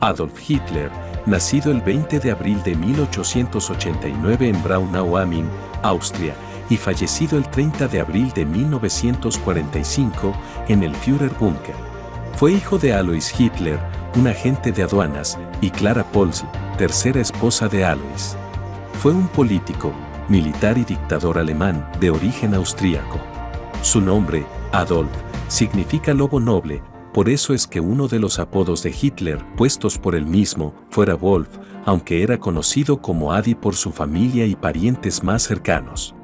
Adolf Hitler, nacido el 20 de abril de 1889 en Braunau am Inn, Austria, y fallecido el 30 de abril de 1945 en el Führerbunker. Fue hijo de Alois Hitler, un agente de aduanas, y Clara Pölzl, tercera esposa de Alois. Fue un político, militar y dictador alemán de origen austríaco. Su nombre, Adolf, significa lobo noble. Por eso es que uno de los apodos de Hitler, puestos por él mismo, fuera Wolf, aunque era conocido como Adi por su familia y parientes más cercanos.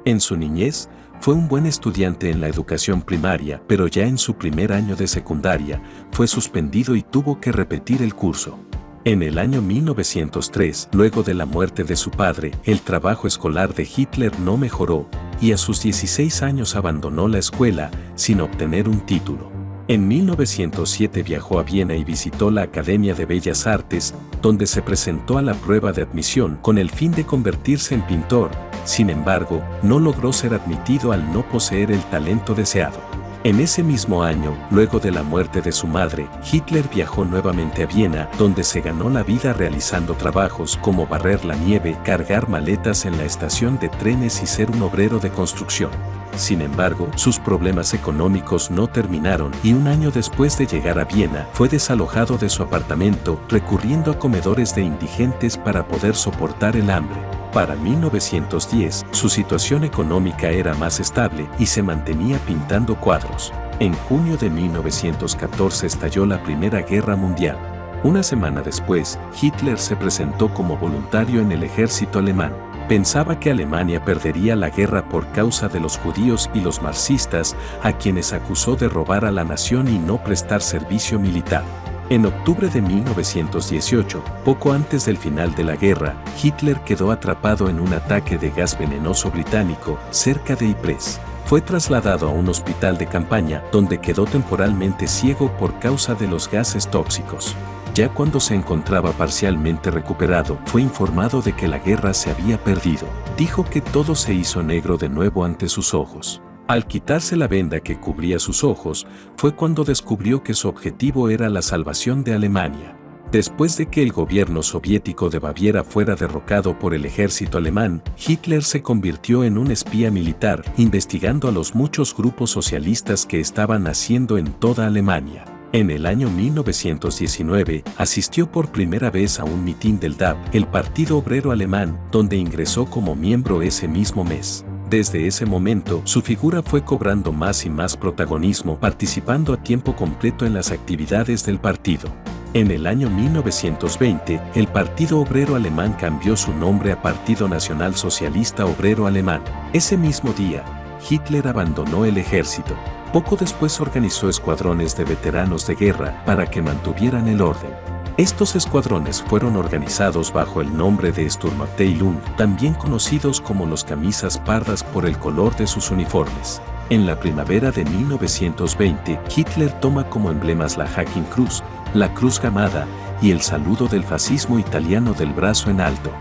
En su niñez, fue un buen estudiante en la educación primaria, pero ya en su primer año de secundaria, fue suspendido y tuvo que repetir el curso. En el año 1903, luego de la muerte de su padre, el trabajo escolar de Hitler no mejoró, y a sus 16 años abandonó la escuela, sin obtener un título. En 1907 viajó a Viena y visitó la Academia de Bellas Artes, donde se presentó a la prueba de admisión con el fin de convertirse en pintor. Sin embargo, no logró ser admitido al no poseer el talento deseado. En ese mismo año, luego de la muerte de su madre, Hitler viajó nuevamente a Viena, donde se ganó la vida realizando trabajos como barrer la nieve, cargar maletas en la estación de trenes y ser un obrero de construcción. Sin embargo, sus problemas económicos no terminaron y un año después de llegar a Viena, fue desalojado de su apartamento, recurriendo a comedores de indigentes para poder soportar el hambre. Para 1910, su situación económica era más estable y se mantenía pintando cuadros. En junio de 1914 estalló la Primera Guerra Mundial. Una semana después, Hitler se presentó como voluntario en el ejército alemán. Pensaba que Alemania perdería la guerra por causa de los judíos y los marxistas, a quienes acusó de robar a la nación y no prestar servicio militar. En octubre de 1918, poco antes del final de la guerra, Hitler quedó atrapado en un ataque de gas venenoso británico cerca de Ypres. Fue trasladado a un hospital de campaña donde quedó temporalmente ciego por causa de los gases tóxicos. Ya cuando se encontraba parcialmente recuperado, fue informado de que la guerra se había perdido. Dijo que todo se hizo negro de nuevo ante sus ojos. Al quitarse la venda que cubría sus ojos, fue cuando descubrió que su objetivo era la salvación de Alemania. Después de que el gobierno soviético de Baviera fuera derrocado por el ejército alemán, Hitler se convirtió en un espía militar, investigando a los muchos grupos socialistas que estaban naciendo en toda Alemania. En el año 1919, asistió por primera vez a un mitin del DAP, el Partido Obrero Alemán, donde ingresó como miembro ese mismo mes. Desde ese momento, su figura fue cobrando más y más protagonismo, participando a tiempo completo en las actividades del partido. En el año 1920, el Partido Obrero Alemán cambió su nombre a Partido Nacional Socialista Obrero Alemán. Ese mismo día, Hitler abandonó el ejército. Poco después organizó escuadrones de veteranos de guerra para que mantuvieran el orden. Estos escuadrones fueron organizados bajo el nombre de Sturmabteilung, también conocidos como los camisas pardas por el color de sus uniformes. En la primavera de 1920, Hitler toma como emblemas la Hakenkreuz, la Cruz Gamada y el saludo del fascismo italiano del brazo en alto.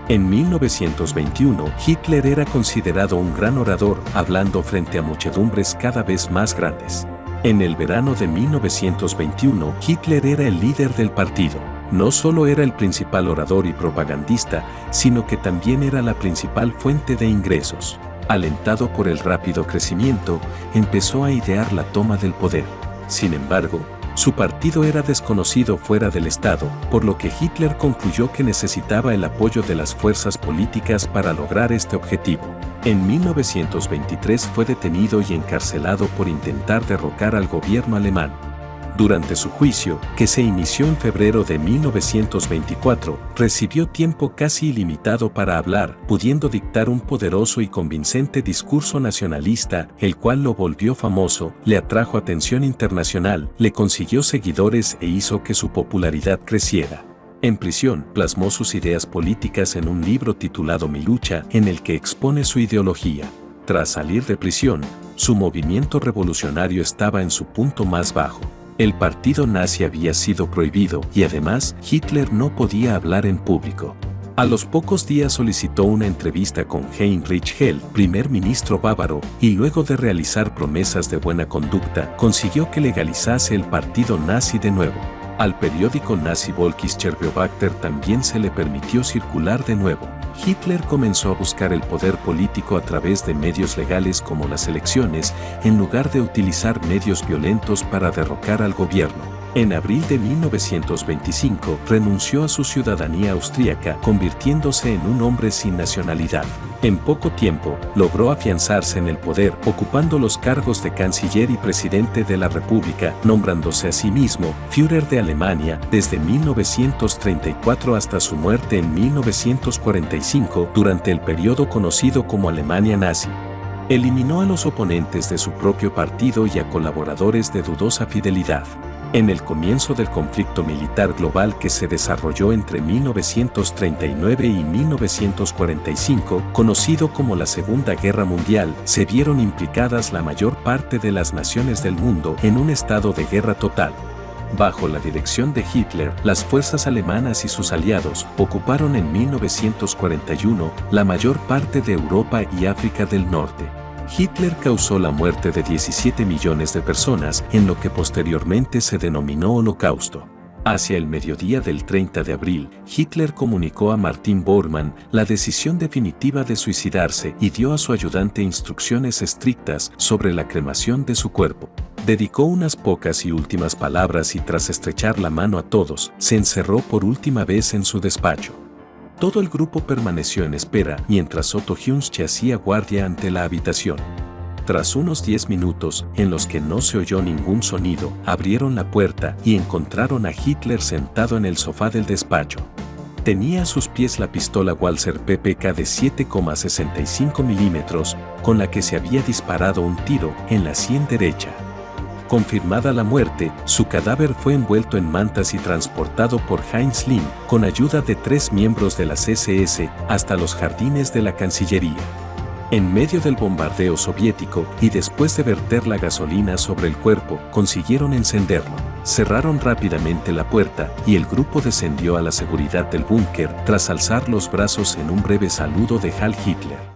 En 1921, Hitler era considerado un gran orador, hablando frente a muchedumbres cada vez más grandes. En el verano de 1921, Hitler era el líder del partido. No solo era el principal orador y propagandista, sino que también era la principal fuente de ingresos. Alentado por el rápido crecimiento, empezó a idear la toma del poder. Sin embargo, su partido era desconocido fuera del Estado, por lo que Hitler concluyó que necesitaba el apoyo de las fuerzas políticas para lograr este objetivo. En 1923 fue detenido y encarcelado por intentar derrocar al gobierno alemán. Durante su juicio, que se inició en febrero de 1924, recibió tiempo casi ilimitado para hablar, pudiendo dictar un poderoso y convincente discurso nacionalista, el cual lo volvió famoso, le atrajo atención internacional, le consiguió seguidores e hizo que su popularidad creciera. En prisión, plasmó sus ideas políticas en un libro titulado Mi lucha, en el que expone su ideología. Tras salir de prisión, su movimiento revolucionario estaba en su punto más bajo. El partido nazi había sido prohibido y además Hitler no podía hablar en público. A los pocos días solicitó una entrevista con Heinrich Hell, primer ministro bávaro, y luego de realizar promesas de buena conducta, consiguió que legalizase el partido nazi de nuevo. Al periódico nazi Völkischer Beobachter también se le permitió circular de nuevo. Hitler comenzó a buscar el poder político a través de medios legales como las elecciones, en lugar de utilizar medios violentos para derrocar al gobierno. En abril de 1925 renunció a su ciudadanía austríaca, convirtiéndose en un hombre sin nacionalidad. En poco tiempo, logró afianzarse en el poder, ocupando los cargos de canciller y presidente de la República, nombrándose a sí mismo Führer de Alemania desde 1934 hasta su muerte en 1945, durante el periodo conocido como Alemania nazi. Eliminó a los oponentes de su propio partido y a colaboradores de dudosa fidelidad. En el comienzo del conflicto militar global que se desarrolló entre 1939 y 1945, conocido como la Segunda Guerra Mundial, se vieron implicadas la mayor parte de las naciones del mundo en un estado de guerra total. Bajo la dirección de Hitler, las fuerzas alemanas y sus aliados ocuparon en 1941 la mayor parte de Europa y África del Norte. Hitler causó la muerte de 17 millones de personas en lo que posteriormente se denominó Holocausto. Hacia el mediodía del 30 de abril, Hitler comunicó a Martin Bormann la decisión definitiva de suicidarse y dio a su ayudante instrucciones estrictas sobre la cremación de su cuerpo. Dedicó unas pocas y últimas palabras y tras estrechar la mano a todos, se encerró por última vez en su despacho. Todo el grupo permaneció en espera mientras Otto Hünsch hacía guardia ante la habitación. Tras unos 10 minutos, en los que no se oyó ningún sonido, abrieron la puerta y encontraron a Hitler sentado en el sofá del despacho. Tenía a sus pies la pistola Walser PPK de 7,65 milímetros, con la que se había disparado un tiro en la sien derecha. Confirmada la muerte, su cadáver fue envuelto en mantas y transportado por Heinz Limm, con ayuda de 3 miembros de las SS, hasta los jardines de la Cancillería. En medio del bombardeo soviético, y después de verter la gasolina sobre el cuerpo, consiguieron encenderlo. Cerraron rápidamente la puerta, y el grupo descendió a la seguridad del búnker, tras alzar los brazos en un breve saludo de Heil Hitler.